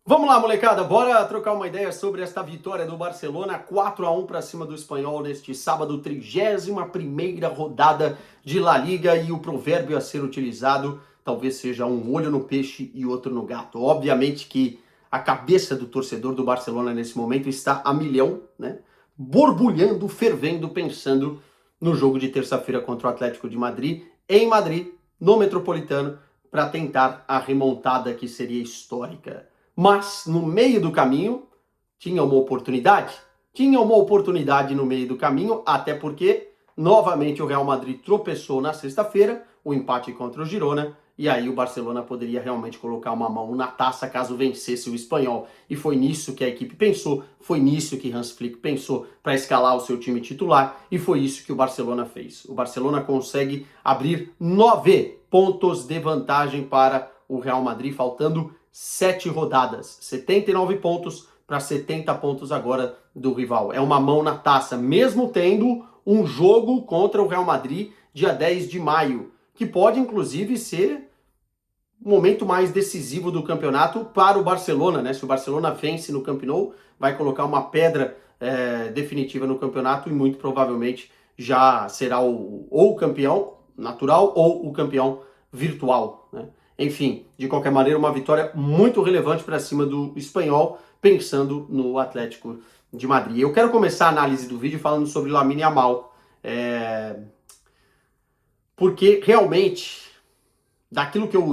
Vamos lá, molecada, bora trocar uma ideia sobre esta vitória do Barcelona 4-1 para cima do Espanhol neste sábado, 31ª rodada de La Liga, e o provérbio a ser utilizado talvez seja um olho no peixe e outro no gato. Obviamente que a cabeça do torcedor do Barcelona nesse momento está a milhão, né? Borbulhando, fervendo, pensando no jogo de terça-feira contra o Atlético de Madrid, em Madrid, no Metropolitano, para tentar a remontada que seria histórica. Mas no meio do caminho tinha uma oportunidade? Tinha uma oportunidade no meio do caminho, até porque novamente o Real Madrid tropeçou na sexta-feira, o empate contra o Girona, e aí o Barcelona poderia realmente colocar uma mão na taça caso vencesse o Espanhol. E foi nisso que a equipe pensou, foi nisso que Hans Flick pensou para escalar o seu time titular, e foi isso que o Barcelona fez. O Barcelona consegue abrir 9 pontos de vantagem para o Real Madrid, faltando 7 rodadas, 79 pontos para 70 pontos agora do rival. É uma mão na taça, mesmo tendo um jogo contra o Real Madrid dia 10 de maio, que pode inclusive ser o momento mais decisivo do campeonato para o Barcelona, né? Se o Barcelona vence no Camp Nou, vai colocar uma pedra definitiva no campeonato e muito provavelmente já será ou o campeão natural ou o campeão virtual, né? Enfim, de qualquer maneira, uma vitória muito relevante para cima do Espanhol, pensando no Atlético de Madrid. Eu quero começar a análise do vídeo falando sobre Lamine Yamal, porque realmente, daquilo que eu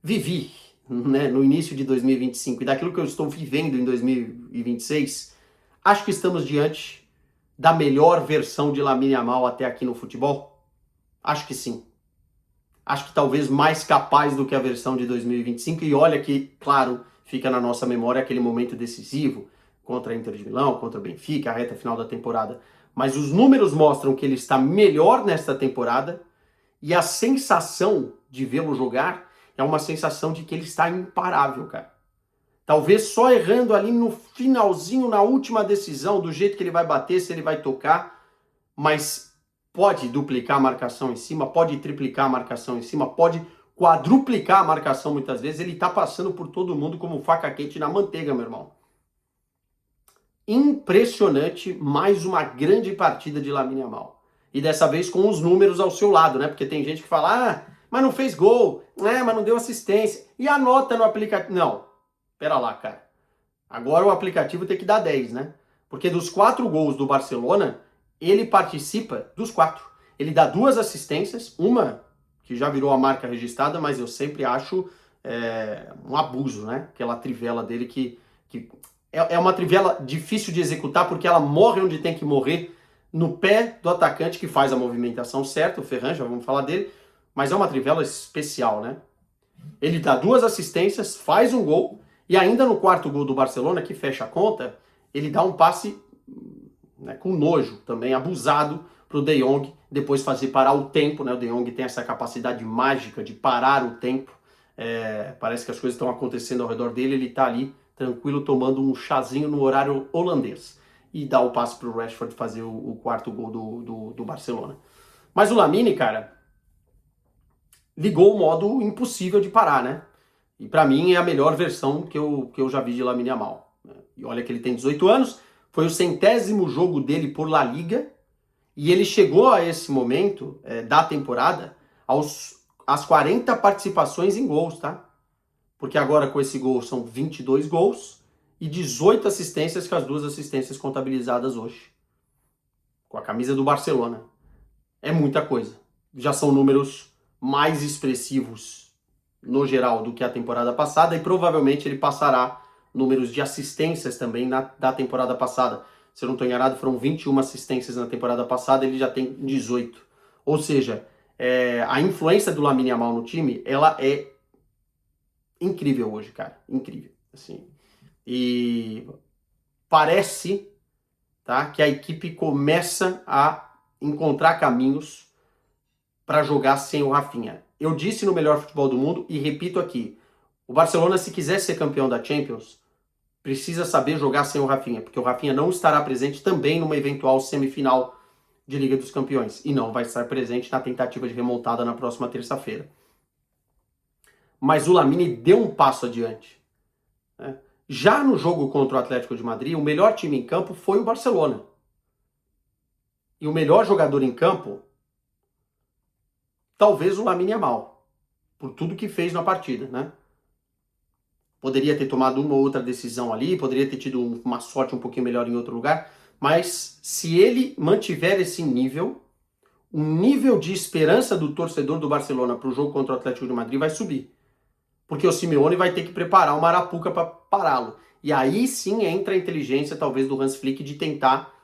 vivi, né, no início de 2025 e daquilo que eu estou vivendo em 2026, acho que estamos diante da melhor versão de Lamine Yamal até aqui no futebol. Acho que sim. Acho que talvez mais capaz do que a versão de 2025, e olha que, claro, fica na nossa memória aquele momento decisivo contra a Inter de Milão, contra o Benfica, a reta final da temporada. Mas os números mostram que ele está melhor nesta temporada, e a sensação de vê-lo jogar é uma sensação de que ele está imparável, cara. Talvez só errando ali no finalzinho, na última decisão, do jeito que ele vai bater, se ele vai tocar, mas pode duplicar a marcação em cima, pode triplicar a marcação em cima, pode quadruplicar a marcação muitas vezes. Ele tá passando por todo mundo como faca quente na manteiga, meu irmão. Impressionante, mais uma grande partida de Lamine Yamal. E dessa vez com os números ao seu lado, né? Porque tem gente que fala, mas não fez gol, mas não deu assistência. E anota no aplicativo. Não, pera lá, cara. Agora o aplicativo tem que dar 10, né? Porque dos 4 gols do Barcelona, ele participa dos 4. Ele dá 2 assistências, uma que já virou a marca registrada, mas eu sempre acho um abuso, né? Aquela trivela dele que é uma trivela difícil de executar porque ela morre onde tem que morrer, no pé do atacante que faz a movimentação certa, o Ferran, já vamos falar dele, mas é uma trivela especial, né? Ele dá 2 assistências, faz um gol, e ainda no quarto gol do Barcelona, que fecha a conta, ele dá um passe, né, com nojo também, abusado, para o De Jong depois fazer parar o tempo, né? O De Jong tem essa capacidade mágica de parar o tempo. Parece que as coisas estão acontecendo ao redor dele, ele está ali tranquilo tomando um chazinho no horário holandês e dá o passe para o Rashford fazer o quarto gol do Barcelona. Mas o Lamine, cara, ligou o modo impossível de parar, né? E para mim é a melhor versão que eu já vi de Lamine Yamal. E olha que ele tem 18 anos, foi o 100º jogo dele por La Liga, e ele chegou a esse momento da temporada às 40 participações em gols, tá? Porque agora com esse gol são 22 gols e 18 assistências, com as 2 assistências contabilizadas hoje. Com a camisa do Barcelona. É muita coisa. Já são números mais expressivos no geral do que a temporada passada, e provavelmente ele passará números de assistências também da temporada passada. Se eu não estou enganado, foram 21 assistências na temporada passada, ele já tem 18. Ou seja, a influência do Lamine Yamal no time, ela é incrível hoje, cara. Incrível. Assim. E parece, tá, que a equipe começa a encontrar caminhos para jogar sem o Rafinha. Eu disse no Melhor Futebol do Mundo e repito aqui, o Barcelona, se quiser ser campeão da Champions, precisa saber jogar sem o Rafinha, porque o Rafinha não estará presente também numa eventual semifinal de Liga dos Campeões, e não vai estar presente na tentativa de remontada na próxima terça-feira. Mas o Lamine deu um passo adiante. né? Já no jogo contra o Atlético de Madrid, o melhor time em campo foi o Barcelona. E o melhor jogador em campo, talvez o Lamine Yamal, por tudo que fez na partida, né? Poderia ter tomado uma ou outra decisão ali, poderia ter tido uma sorte um pouquinho melhor em outro lugar, mas se ele mantiver esse nível, o nível de esperança do torcedor do Barcelona para o jogo contra o Atlético de Madrid vai subir. Porque o Simeone vai ter que preparar uma arapuca para pará-lo. E aí sim entra a inteligência, talvez, do Hans Flick de tentar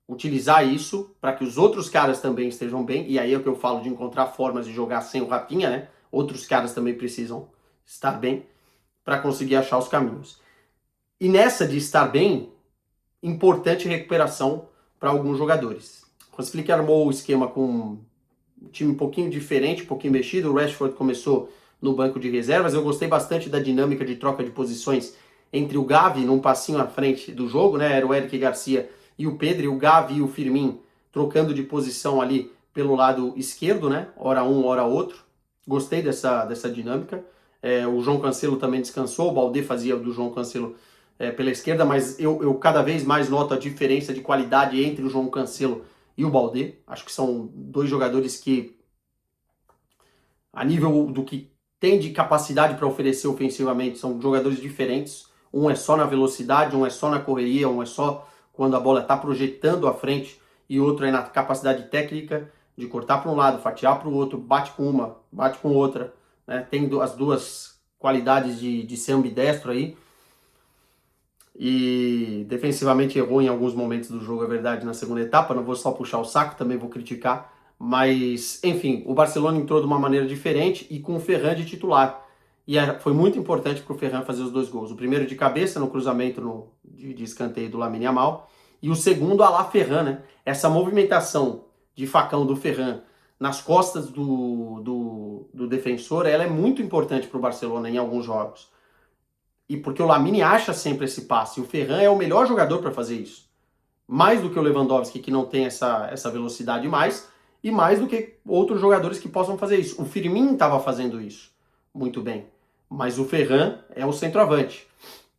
utilizar isso para que os outros caras também estejam bem. E aí é o que eu falo de encontrar formas de jogar sem o Rafinha, né? Outros caras também precisam estar bem para conseguir achar os caminhos. E nessa de estar bem, importante recuperação para alguns jogadores. O Hans Flick armou o esquema com um time um pouquinho diferente, um pouquinho mexido. O Rashford começou no banco de reservas. Eu gostei bastante da dinâmica de troca de posições entre o Gavi, num passinho à frente do jogo, né? Era o Eric Garcia e o Pedro, e o Gavi e o Firmin trocando de posição ali pelo lado esquerdo, né? Hora um, hora outro. Gostei dessa dinâmica. O João Cancelo também descansou, o Baldé fazia do João Cancelo pela esquerda, mas eu cada vez mais noto a diferença de qualidade entre o João Cancelo e o Baldé. Acho que são dois jogadores que, a nível do que tem de capacidade para oferecer ofensivamente, são jogadores diferentes. Um é só na velocidade, um é só na correria, um é só quando a bola está projetando à frente, e outro é na capacidade técnica de cortar para um lado, fatiar para o outro, bate com uma, bate com outra, né? Tem as duas qualidades de ser ambidestro aí. E defensivamente errou em alguns momentos do jogo, é verdade, na segunda etapa. Não vou só puxar o saco, também vou criticar. Mas, enfim, o Barcelona entrou de uma maneira diferente e com o Ferran de titular. E foi muito importante para o Ferran fazer os dois gols. O primeiro de cabeça, no cruzamento de escanteio do Lamine Yamal. E o segundo, a la Ferran, né? Essa movimentação de facão do Ferran nas costas do defensor, ela é muito importante para o Barcelona em alguns jogos. E porque o Lamine acha sempre esse passe. E o Ferran é o melhor jogador para fazer isso. Mais do que o Lewandowski, que não tem essa velocidade mais, e mais do que outros jogadores que possam fazer isso. O Firmino estava fazendo isso muito bem. Mas o Ferran é o centroavante.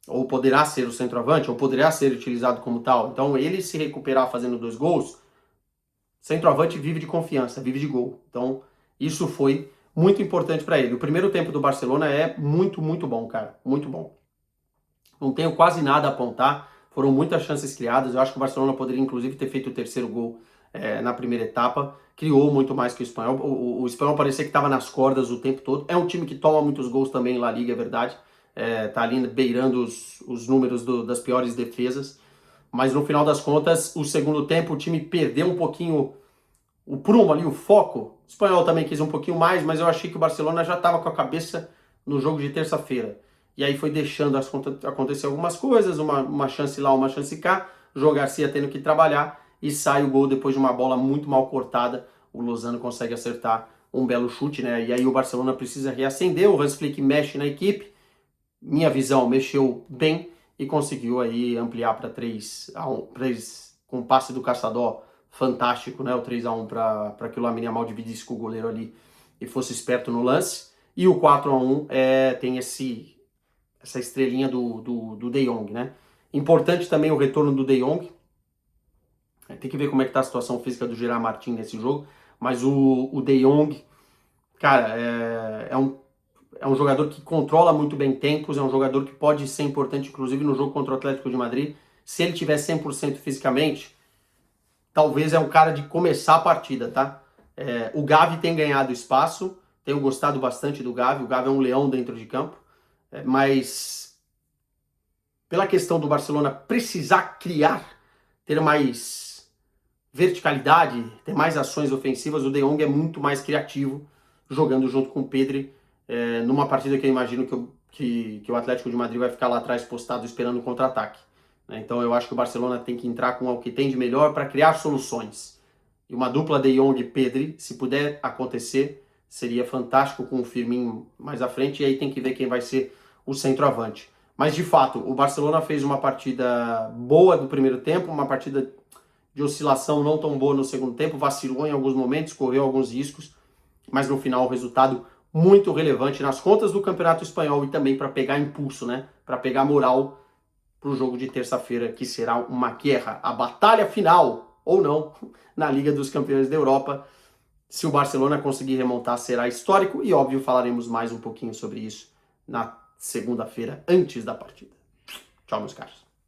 Ou poderá ser o centroavante, ou poderá ser utilizado como tal. Então ele se recuperar fazendo 2 gols, centroavante vive de confiança, vive de gol. Então isso foi muito importante para ele. O primeiro tempo do Barcelona é muito, muito bom, cara. Muito bom. Não tenho quase nada a apontar, foram muitas chances criadas. Eu acho que o Barcelona poderia inclusive ter feito o terceiro gol na primeira etapa. Criou muito mais que o Espanhol. O Espanhol parecia que estava nas cordas o tempo todo. É um time que toma muitos gols também em La Liga, é verdade. Tá ali beirando os números das piores defesas. Mas no final das contas, o segundo tempo, o time perdeu um pouquinho o prumo ali, o foco. O Espanhol também quis um pouquinho mais, mas eu achei que o Barcelona já estava com a cabeça no jogo de terça-feira. E aí foi deixando acontecer algumas coisas, uma chance lá, uma chance cá, o João Garcia tendo que trabalhar, e sai o gol depois de uma bola muito mal cortada. O Lozano consegue acertar um belo chute, né? E aí o Barcelona precisa reacender, o Hans Flick mexe na equipe, minha visão, mexeu bem e conseguiu aí ampliar para 3-1, com o passe do Caçador fantástico, né? O 3-1 para que o Lamine Yamal dividisse com o goleiro ali e fosse esperto no lance. E o 4-1 tem essa estrelinha do De Jong, né? Importante também o retorno do De Jong. Tem que ver como é que tá a situação física do Gerard Martin nesse jogo. Mas o De Jong, cara, é um jogador que controla muito bem tempos, é um jogador que pode ser importante, inclusive no jogo contra o Atlético de Madrid. Se ele tiver 100% fisicamente, talvez é um cara de começar a partida, tá? O Gavi tem ganhado espaço, tenho gostado bastante do Gavi. O Gavi é um leão dentro de campo, mas pela questão do Barcelona precisar criar, ter mais verticalidade, ter mais ações ofensivas, o De Jong é muito mais criativo, jogando junto com o Pedri, numa partida que eu imagino que o Atlético de Madrid vai ficar lá atrás postado esperando o contra-ataque. Então eu acho que o Barcelona tem que entrar com o que tem de melhor para criar soluções. E uma dupla De Jong e Pedri, se puder acontecer, seria fantástico, com o Firmino mais à frente, e aí tem que ver quem vai ser o centroavante. Mas de fato, o Barcelona fez uma partida boa no primeiro tempo, uma partida de oscilação não tão boa no segundo tempo, vacilou em alguns momentos, correu alguns riscos, mas no final o resultado muito relevante nas contas do Campeonato Espanhol e também para pegar impulso, né? Para pegar moral para o jogo de terça-feira, que será uma guerra, a batalha final, ou não, na Liga dos Campeões da Europa. Se o Barcelona conseguir remontar, será histórico e, óbvio, falaremos mais um pouquinho sobre isso na segunda-feira, antes da partida. Tchau, meus caros.